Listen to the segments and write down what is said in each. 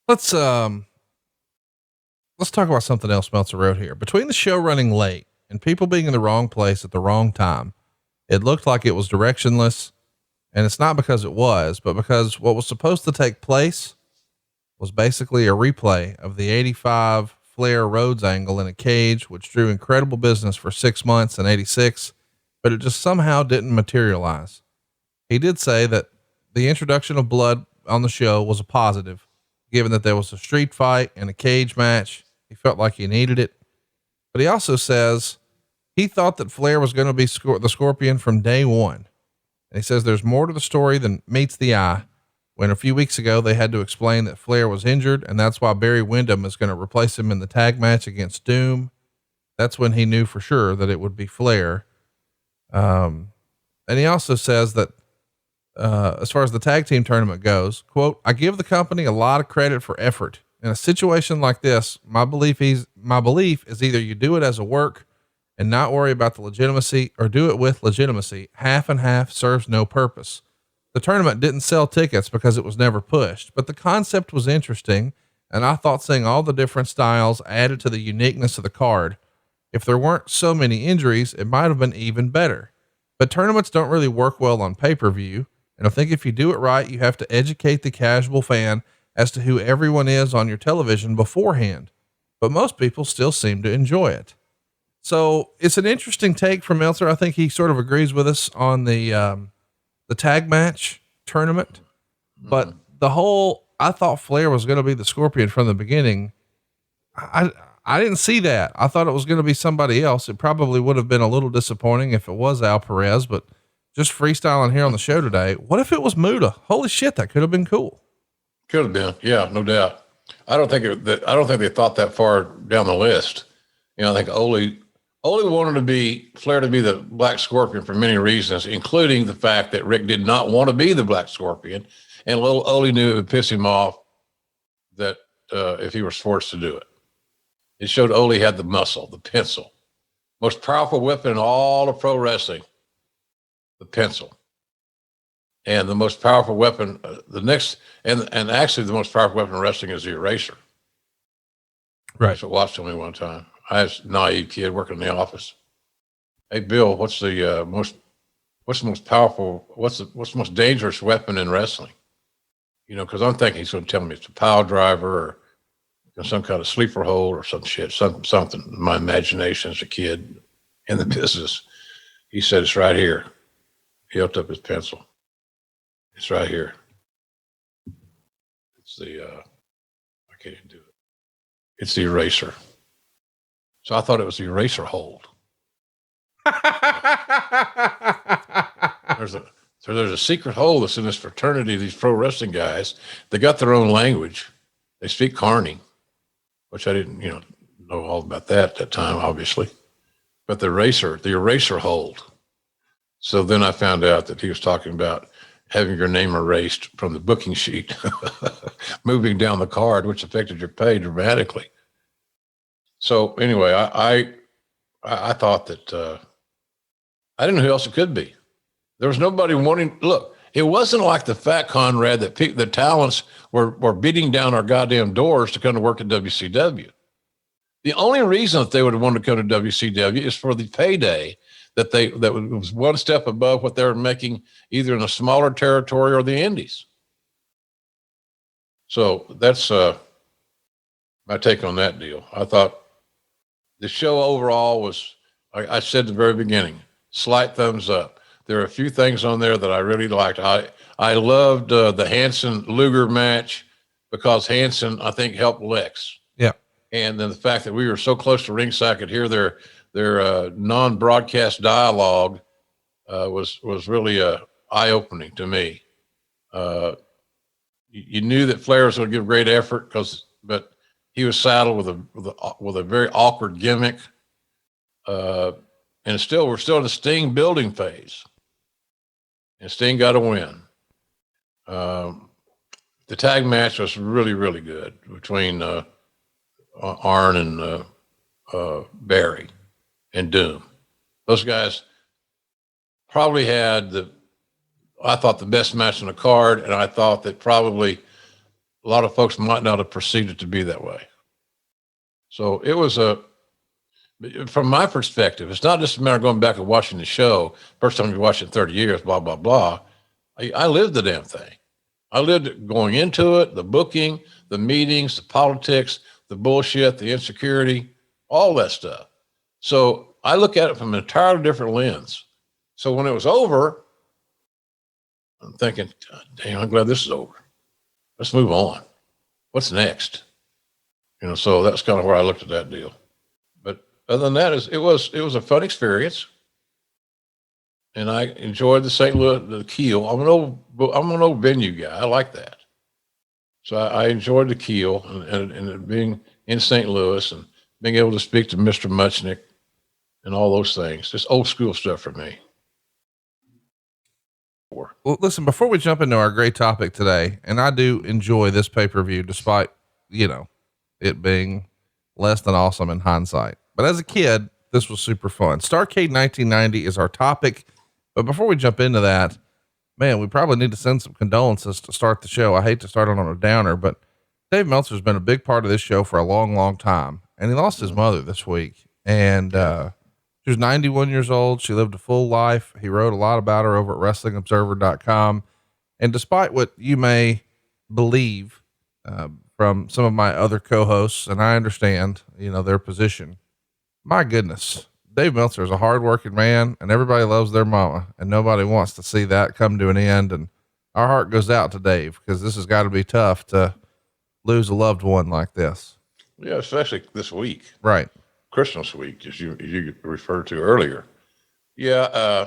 Let's let's talk about something else Meltzer wrote here. Between the show running late and people being in the wrong place at the wrong time, it looked like it was directionless. And it's not because it was, but because what was supposed to take place was basically a replay of the 85 Flair Rhodes angle in a cage, which drew incredible business for 6 months in 86, but it just somehow didn't materialize. He did say that the introduction of blood on the show was a positive, given that there was a street fight and a cage match. He felt like he needed it, but he also says he thought that Flair was going to be the Scorpion from day one. And he says there's more to the story than meets the eye. When a few weeks ago, they had to explain that Flair was injured, and that's why Barry Windham is going to replace him in the tag match against Doom. That's when he knew for sure that it would be Flair. And he also says that, as far as the tag team tournament goes, quote, I give the company a lot of credit for effort. In a situation like this, my belief is either you do it as a work and not worry about the legitimacy, or do it with legitimacy. Half and half serves no purpose. The tournament didn't sell tickets because it was never pushed, but the concept was interesting. And I thought seeing all the different styles added to the uniqueness of the card. If there weren't so many injuries, it might have been even better, but tournaments don't really work well on pay-per-view. And I think if you do it right, you have to educate the casual fan as to who everyone is on your television beforehand, but most people still seem to enjoy it. So it's an interesting take from Meltzer. I think he sort of agrees with us on the tag match tournament, but I thought Flair was going to be the Scorpion from the beginning. I didn't see that. I thought it was going to be somebody else. It probably would have been a little disappointing if it was Al Perez, but just freestyling here on the show today. What if it was Muta? Holy shit. That could have been cool. Could have been. Yeah, no doubt. I don't think they thought that far down the list. I think Ole wanted Flair to be the Black Scorpion for many reasons, including the fact that Rick did not want to be the Black Scorpion. And Ole knew it would piss him off that if he was forced to do it. It showed Ole had the muscle, the pencil. Most powerful weapon in all of pro wrestling, the pencil. And the most powerful weapon, and actually the most powerful weapon in wrestling is the eraser. Right. That's what Watts told me one time. I was a naive kid working in the office. Hey, Bill, what's the most powerful, what's the most dangerous weapon in wrestling? Cause I'm thinking he's going to tell me it's a pile driver or some kind of sleeper hold or some shit, something. My imagination as a kid in the business. He said, it's right here. He held up his pencil. It's right here. It's I can't even do it. It's the eraser. So I thought it was the eraser hold. There's a secret hole that's in this fraternity, these pro wrestling guys. They got their own language. They speak Carney, which I didn't, know all about that at that time, obviously. But the eraser hold. So then I found out that he was talking about having your name erased from the booking sheet, moving down the card, which affected your pay dramatically. So anyway, I thought that I didn't know who else it could be. There was nobody wanting. Look, it wasn't like the Fat Conrad that the talents were beating down our goddamn doors to come to work at WCW. The only reason that they would have wanted to come to WCW is for the payday that was one step above what they were making either in a smaller territory or the Indies. So that's my take on that deal. I thought the show overall was, like I said at the very beginning, slight thumbs up. There are a few things on there that I really liked. I loved the Hansen-Luger match because Hansen, I think, helped Lex. Yeah. And then the fact that we were so close to ringside, could hear their non-broadcast dialogue was really eye-opening to me. You knew that Flair was going to give great effort but he was saddled with a very awkward gimmick, and we're still in the Sting building phase, and Sting got a win. The tag match was really, really good between Arn and Barry and Doom. Those guys probably had I thought the best match on the card, and I thought that probably a lot of folks might not have perceived it to be that way. So it was from my perspective, it's not just a matter of going back and watching the show. First time you watch it in 30 years, blah, blah, blah. I lived the damn thing. I lived it going into it, the booking, the meetings, the politics, the bullshit, the insecurity, all that stuff. So I look at it from an entirely different lens. So when it was over, I'm thinking, God damn, I'm glad this is over. Let's move on. What's next? So that's kind of where I looked at that deal. But other than that, it was a fun experience. And I enjoyed the St. Louis, the Keel. I'm an old venue guy. I like that. So I enjoyed the Keel and being in St. Louis and being able to speak to Mr. Muchnick and all those things. Just old school stuff for me. Well, listen, before we jump into our great topic today, and I do enjoy this pay-per-view despite, it being less than awesome in hindsight, but as a kid, this was super fun. Starrcade 1990 is our topic. But before we jump into that, man, we probably need to send some condolences to start the show. I hate to start it on a downer, but Dave Meltzer has been a big part of this show for a long, long time. And he lost his mother this week. And, she was 91 years old. She lived a full life. He wrote a lot about her over at WrestlingObserver.com. And despite what you may believe, from some of my other co-hosts, and I understand, their position, my goodness, Dave Meltzer is a hardworking man and everybody loves their mama and nobody wants to see that come to an end. And our heart goes out to Dave because this has got to be tough to lose a loved one like this. Yeah. Especially this week. Right. Christmas week, as you referred to earlier. Yeah.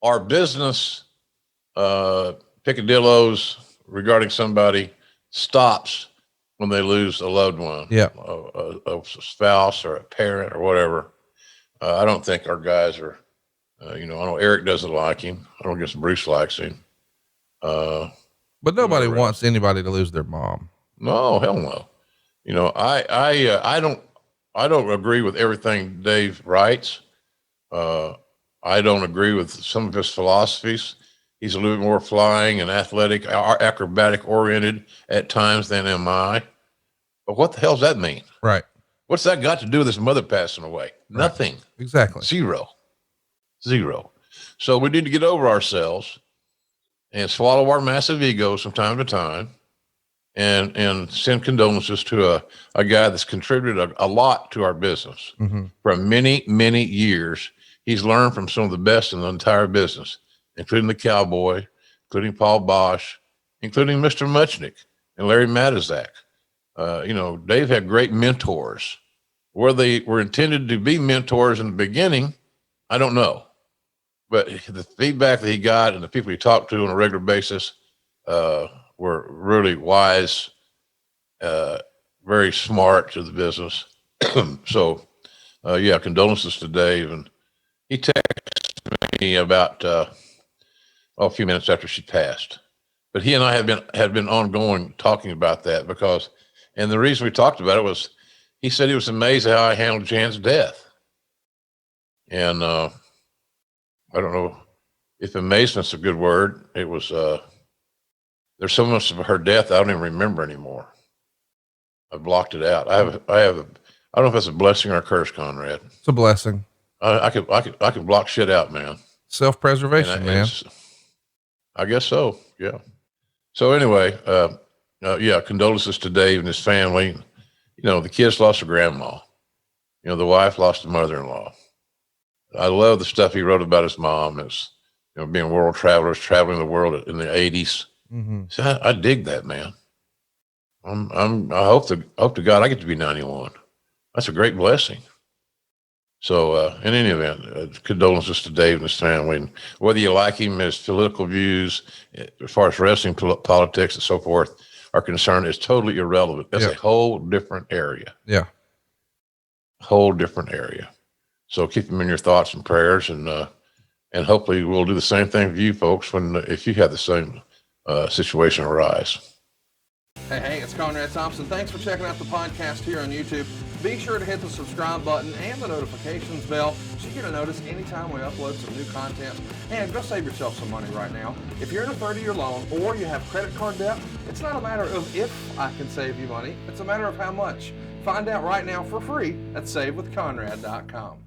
Our business, picadillos regarding somebody stops when they lose a loved one. Yeah. A spouse or a parent or whatever. I don't think our guys are, I know Eric doesn't like him. I don't guess Bruce likes him. But nobody wants anybody to lose their mom. No, hell no. I don't agree with everything Dave writes. I don't agree with some of his philosophies. He's a little bit more flying and athletic, acrobatic oriented at times than am I. But what the hell does that mean? Right. What's that got to do with his mother passing away? Right. Nothing. Exactly. Zero. So we need to get over ourselves and swallow our massive egos from time to time and send condolences to a guy that's contributed a lot to our business. Mm-hmm. For many, many years. He's learned from some of the best in the entire business, including the Cowboy, including Paul Bosch, including Mr. Muchnick and Larry Matizak. Dave had great mentors. Where they were intended to be mentors in the beginning, I don't know. But the feedback that he got and the people he talked to on a regular basis were really wise, very smart to the business. So, condolences to Dave. And he texted me about a few minutes after she passed. But he and I had been ongoing talking about that because, and the reason we talked about it was he said he was amazed at how I handled Jan's death. And I don't know if amazement's a good word. It was, there's so much of her death I don't even remember anymore. I blocked it out. I don't know if that's a blessing or a curse, Conrad. It's a blessing. I can block shit out, man. Self-preservation, man. I guess so. Yeah. So anyway, condolences to Dave and his family. The kids lost a grandma. The wife lost a mother-in-law. I love the stuff he wrote about his mom as, being world travelers, traveling the world in the 80s. Mm-hmm. So I dig that, man. I hope to God I get to be 91. That's a great blessing. So, in any event, condolences to Dave and his family. And whether you like him, his political views, as far as wrestling, politics, and so forth are concerned, is totally irrelevant. That's a whole different area. Yeah. Whole different area. So keep him in your thoughts and prayers. And hopefully we'll do the same thing for you folks if you have the same situation arise. Hey, it's Conrad Thompson. Thanks for checking out the podcast here on YouTube. Be sure to hit the subscribe button and the notifications bell so you get a notice anytime we upload some new content. And go save yourself some money right now. If you're in a 30-year loan or you have credit card debt, it's not a matter of if I can save you money, it's a matter of how much. Find out right now for free at SaveWithConrad.com.